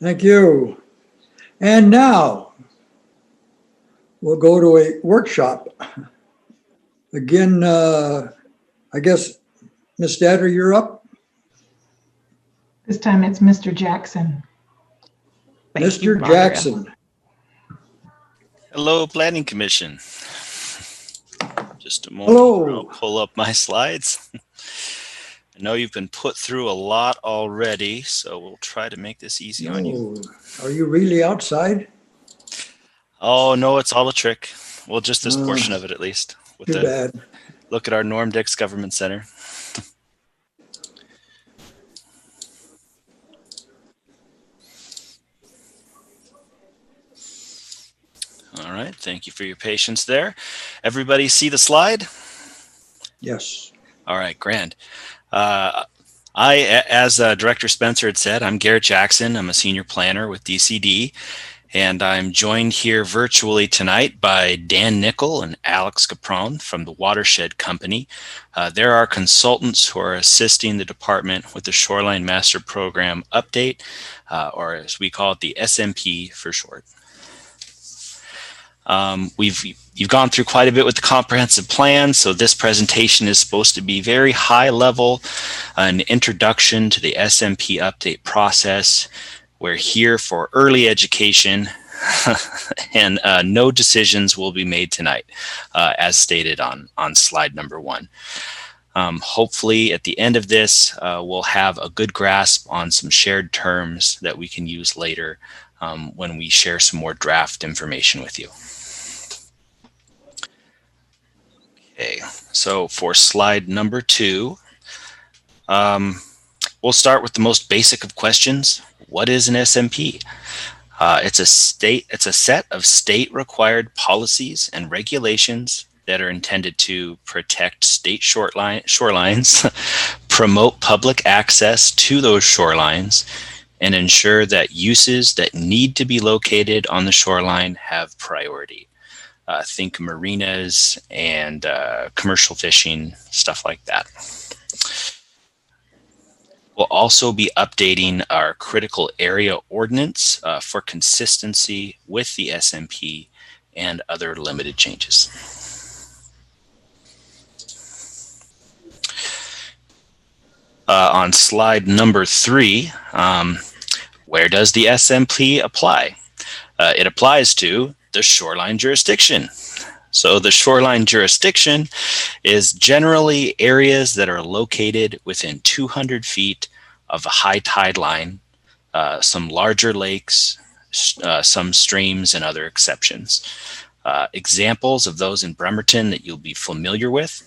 Thank you. And now we'll go to a workshop. Again, I guess, Ms. Statter, you're up. This time it's Mr. Jackson. Mr. Jackson. Hello, Planning Commission. Just a moment. Hello. I'll pull up my slides. I know you've been put through a lot already, so we'll try to make this easy on you. Are you really outside? Oh, no, it's all a trick. Well, just this portion of it, at least. With Too bad. Look at our Norm Dix Government Center. All right, thank you for your patience there. Everybody see the slide? Yes. All right, grand. As Director Spencer had said, I'm Garrett Jackson. I'm a senior planner with DCD, and I'm joined here virtually tonight by Dan Nickel and Alex Capron from the Watershed Company. They're our consultants who are assisting the department with the Shoreline Master Program update, or as we call it, the SMP for short. You've gone through quite a bit with the comprehensive plan, so this presentation is supposed to be very high level, an introduction to the SMP update process. We're here for early education, and no decisions will be made tonight, as stated on slide number 1. Hopefully at the end of this, we'll have a good grasp on some shared terms that we can use later when we share some more draft information with you. Okay, so for slide number 2, we'll start with the most basic of questions. What is an SMP? It's a set of state-required policies and regulations that are intended to protect state shorelines, promote public access to those shorelines, and ensure that uses that need to be located on the shoreline have priority. Think marinas and commercial fishing, stuff like that. We'll also be updating our critical area ordinance for consistency with the SMP and other limited changes. On slide number 3, where does the SMP apply? It applies to the shoreline jurisdiction. So the shoreline jurisdiction is generally areas that are located within 200 feet of a high tide line, some larger lakes, some streams, and other exceptions. Examples of those in Bremerton that you'll be familiar with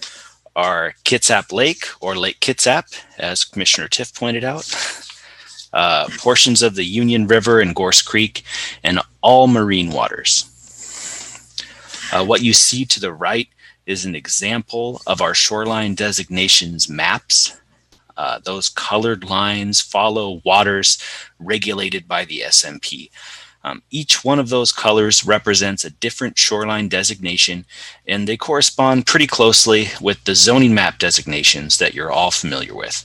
are Kitsap Lake or Lake Kitsap, as Commissioner Tiff pointed out, portions of the Union River and Gorse Creek, and all marine waters. What you see to the right is an example of our shoreline designations maps. Those colored lines follow waters regulated by the SMP. Each one of those colors represents a different shoreline designation, and they correspond pretty closely with the zoning map designations that you're all familiar with.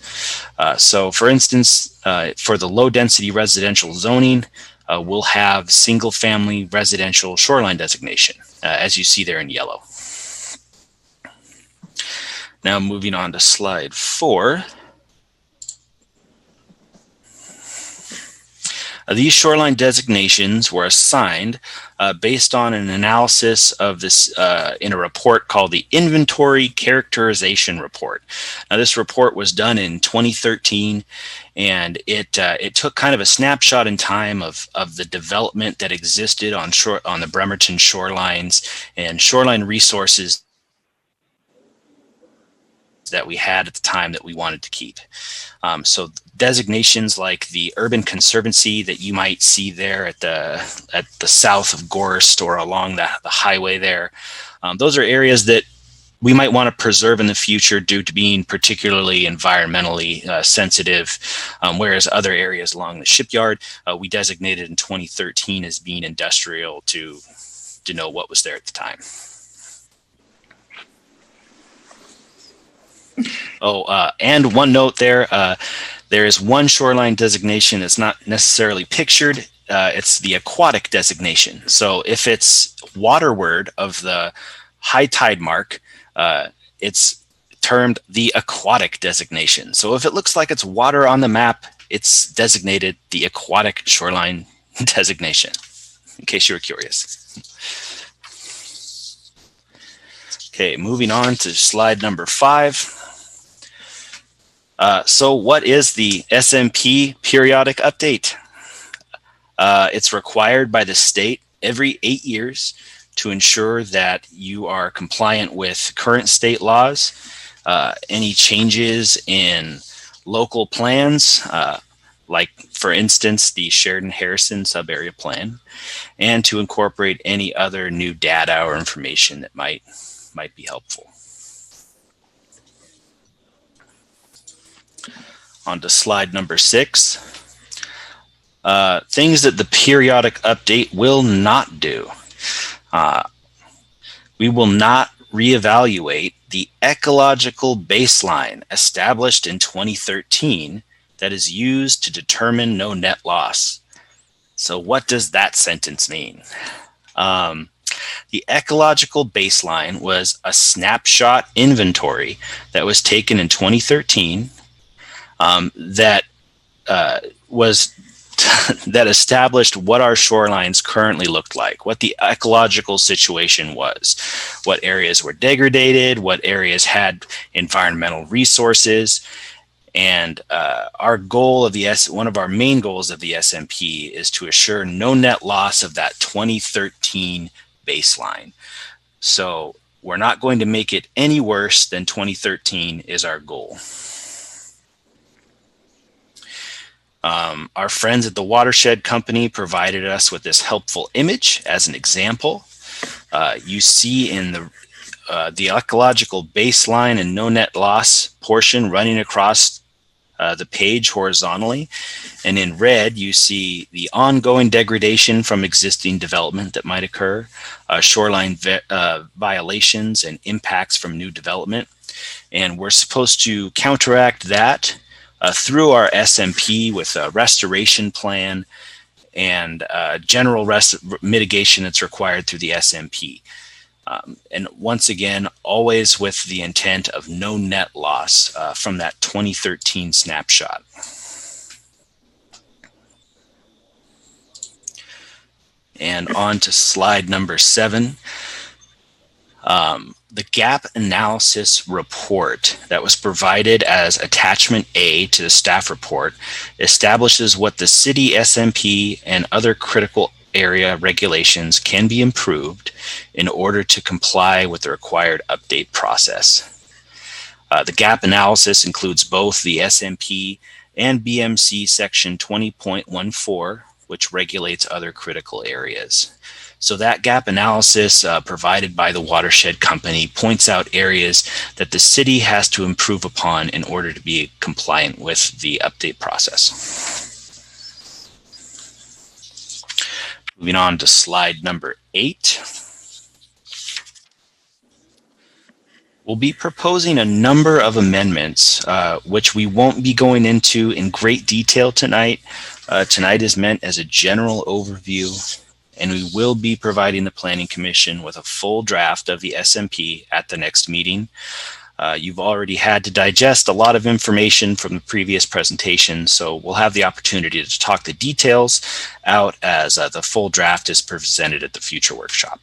So for instance, for the low density residential zoning, we'll have single family residential shoreline designation, as you see there in yellow. Now moving on to slide 4. These shoreline designations were assigned based on an analysis of this in a report called the Inventory Characterization Report. Now, this report was done in 2013, and it took kind of a snapshot in time of the development that existed on the Bremerton shorelines and shoreline resources that we had at the time that we wanted to keep. So designations like the Urban Conservancy that you might see there at the south of Gorst or along the highway there, those are areas that we might want to preserve in the future due to being particularly environmentally sensitive, whereas other areas along the shipyard we designated in 2013 as being industrial to know what was there at the time. Oh, and one note there, There is one shoreline designation that's not necessarily pictured. It's the aquatic designation. So if it's waterward of the high tide mark, it's termed the aquatic designation. So if it looks like it's water on the map, it's designated the aquatic shoreline designation, in case you were curious. Okay, moving on to slide number 5. So what is the SMP periodic update? It's required by the state every 8 years to ensure that you are compliant with current state laws, any changes in local plans, like for instance, the Sheridan-Harrison sub-area plan, and to incorporate any other new data or information that might be helpful. On to slide number 6. Things that the periodic update will not do. We will not reevaluate the ecological baseline established in 2013 that is used to determine no net loss. So what does that sentence mean? The ecological baseline was a snapshot inventory that was taken in 2013 that established what our shorelines currently looked like, what the ecological situation was, what areas were degraded, what areas had environmental resources. And our goal of one of our main goals of the SMP is to assure no net loss of that 2013 baseline. So we're not going to make it any worse than 2013 is our goal. Our friends at the Watershed Company provided us with this helpful image as an example. You see in the ecological baseline and no net loss portion running across the page horizontally. And in red, you see the ongoing degradation from existing development that might occur, shoreline violations and impacts from new development. And we're supposed to counteract that through our SMP with a restoration plan and general mitigation that's required through the SMP. And once again, always with the intent of no net loss from that 2013 snapshot. And on to slide number 7. The gap analysis report that was provided as attachment A to the staff report establishes what the city SMP and other critical area regulations can be improved in order to comply with the required update process. The gap analysis includes both the SMP and BMC section 20.14, which regulates other critical areas. So that gap analysis provided by the Watershed Company points out areas that the city has to improve upon in order to be compliant with the update process. Moving on to slide number 8. We'll be proposing a number of amendments, which we won't be going into in great detail tonight. Tonight is meant as a general overview, and we will be providing the Planning Commission with a full draft of the SMP at the next meeting. You've already had to digest a lot of information from the previous presentation, so we'll have the opportunity to talk the details out as the full draft is presented at the future workshop.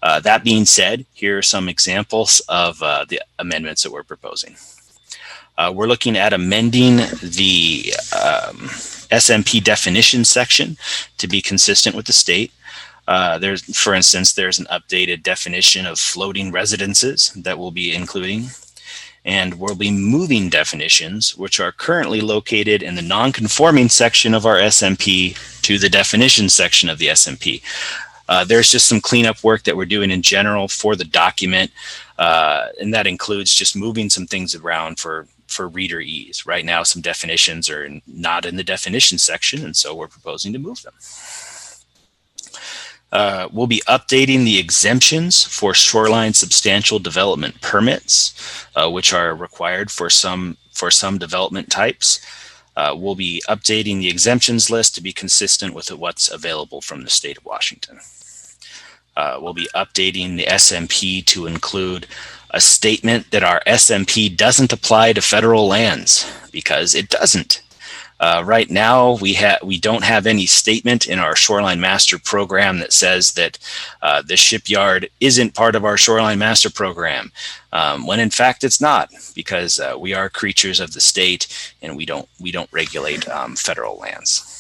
That being said, here are some examples of the amendments that we're proposing. We're looking at amending the SMP definition section to be consistent with the state. For instance, there's an updated definition of floating residences that we'll be including. And we'll be moving definitions, which are currently located in the non-conforming section of our SMP to the definition section of the SMP. There's just some cleanup work that we're doing in general for the document, and that includes just moving some things around for reader ease. Right now, some definitions are not in the definition section, and so we're proposing to move them. We'll be updating the exemptions for shoreline substantial development permits, which are required for some development types. We'll be updating the exemptions list to be consistent with what's available from the state of Washington. We'll be updating the SMP to include a statement that our SMP doesn't apply to federal lands, because it doesn't. Right now, we don't have any statement in our Shoreline Master Program that says that the shipyard isn't part of our Shoreline Master Program, when in fact it's not, because we are creatures of the state and we don't regulate federal lands.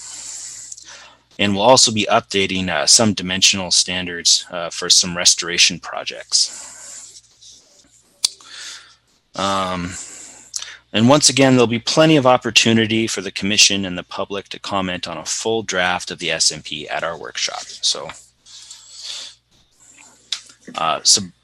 And we'll also be updating some dimensional standards for some restoration projects. And once again, there'll be plenty of opportunity for the commission and the public to comment on a full draft of the SMP at our workshop. So, some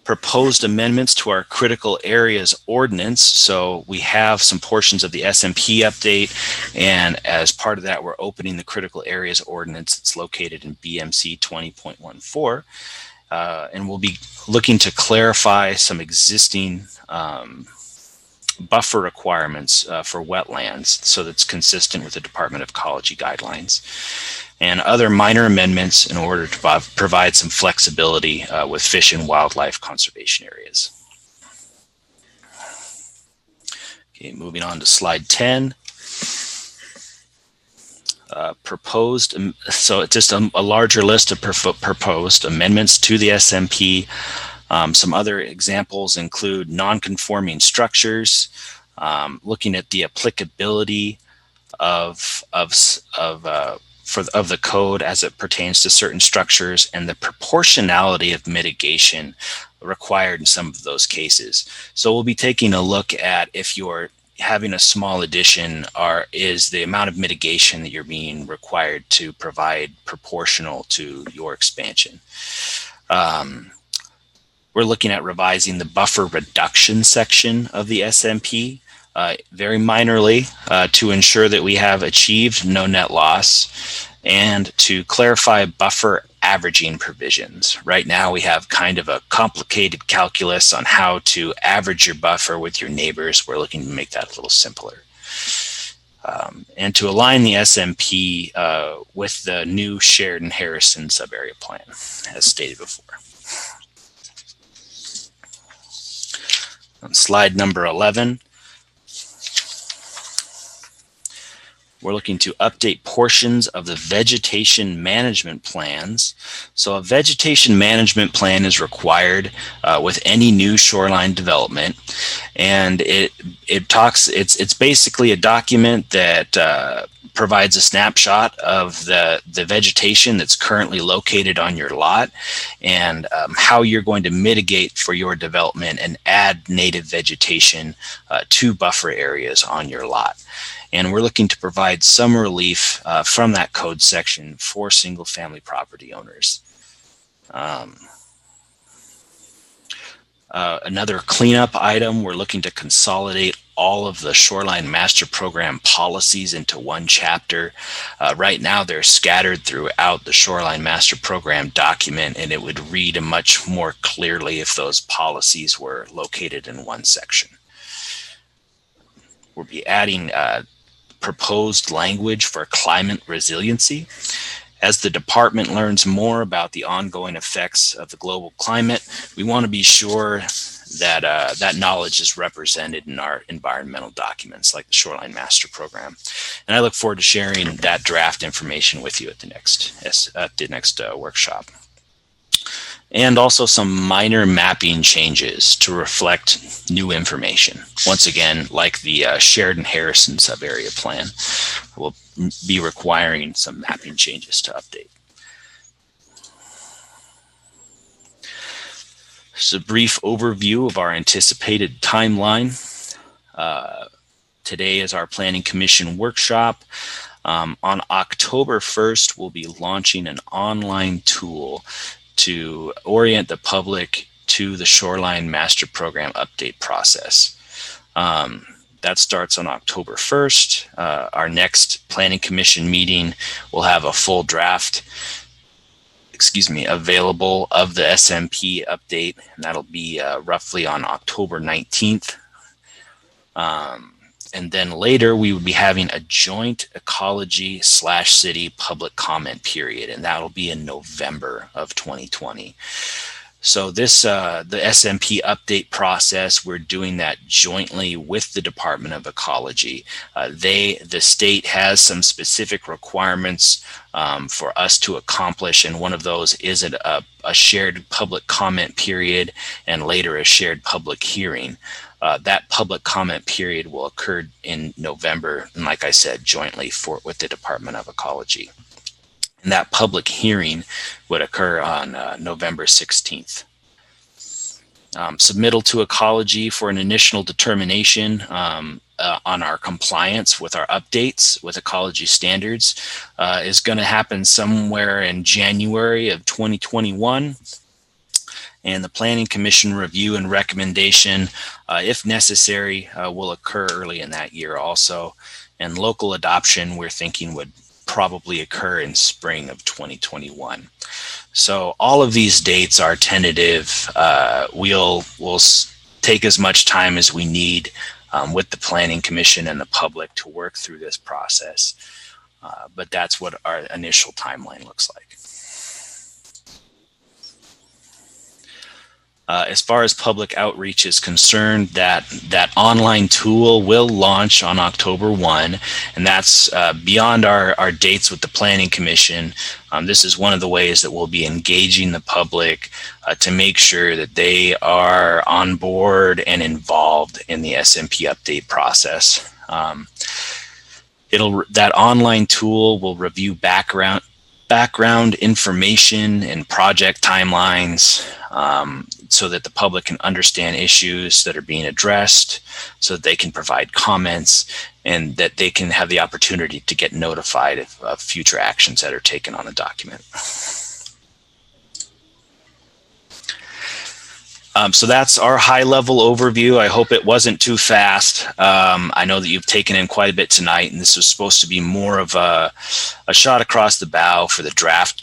proposed amendments to our critical areas ordinance. So we have some portions of the SMP update, and as part of that, we're opening the critical areas ordinance. It's located in BMC 20.14, and we'll be looking to clarify some existing buffer requirements for wetlands, so that's consistent with the Department of Ecology guidelines, and other minor amendments in order to provide some flexibility with fish and wildlife conservation areas. Okay, moving on to slide 10. So it's just a larger list of proposed amendments to the SMP. Some other examples include non-conforming structures, looking at the applicability of the code as it pertains to certain structures, and the proportionality of mitigation required in some of those cases. So we'll be taking a look at, if you're having a small addition, is the amount of mitigation that you're being required to provide proportional to your expansion. We're looking at revising the buffer reduction section of the SMP very minorly to ensure that we have achieved no net loss, and to clarify buffer averaging provisions. Right now we have kind of a complicated calculus on how to average your buffer with your neighbors. We're looking to make that a little simpler. And to align the SMP with the new Sheridan-Harrison sub-area plan, as stated before. On slide number 11, we're looking to update portions of the vegetation management plans. So a vegetation management plan is required with any new shoreline development, and it's basically a document that provides a snapshot of the vegetation that's currently located on your lot, and how you're going to mitigate for your development and add native vegetation to buffer areas on your lot. And we're looking to provide some relief from that code section for single family property owners. Another cleanup item, we're looking to consolidate all of the Shoreline Master Program policies into one chapter. Right now they're scattered throughout the Shoreline Master Program document, and it would read much more clearly if those policies were located in one section. We'll be adding proposed language for climate resiliency. As the department learns more about the ongoing effects of the global climate, we want to be sure that that knowledge is represented in our environmental documents like the Shoreline Master Program. And I look forward to sharing that draft information with you at the next workshop. And also some minor mapping changes to reflect new information. Once again, like the Sheridan-Harrison sub-area plan, we'll be requiring some mapping changes to update. Just a brief overview of our anticipated timeline. Today is our Planning Commission workshop. On October 1st, we'll be launching an online tool to orient the public to the Shoreline Master Program update process. That starts on October 1st. Our next Planning Commission meeting will have a full draft, available of the SMP update, and that'll be roughly on October 19th. And And then later we would be having a joint ecology/city public comment period, and that'll be in November of 2020. So this, the SMP update process, we're doing that jointly with the Department of Ecology. The state has some specific requirements for us to accomplish, and one of those is a shared public comment period and later a shared public hearing. That public comment period will occur in November, and like I said, jointly with the Department of Ecology. And that public hearing would occur on November 16th. Submittal to Ecology for an initial determination on our compliance with our updates with ecology standards is going to happen somewhere in January of 2021. And the Planning Commission review and recommendation, if necessary, will occur early in that year also. And local adoption, we're thinking, would probably occur in spring of 2021. So all of these dates are tentative. We'll take as much time as we need with the Planning Commission and the public to work through this process. But that's what our initial timeline looks like. As far as public outreach is concerned, that online tool will launch on October 1, and that's beyond our dates with the Planning Commission. This is one of the ways that we'll be engaging the public to make sure that they are on board and involved in the SMP update process. That online tool will review background information and project timelines, so that the public can understand issues that are being addressed, so that they can provide comments, and that they can have the opportunity to get notified of future actions that are taken on a document. So that's our high-level overview. I hope it wasn't too fast. I know that you've taken in quite a bit tonight, and this was supposed to be more of a shot across the bow for the draft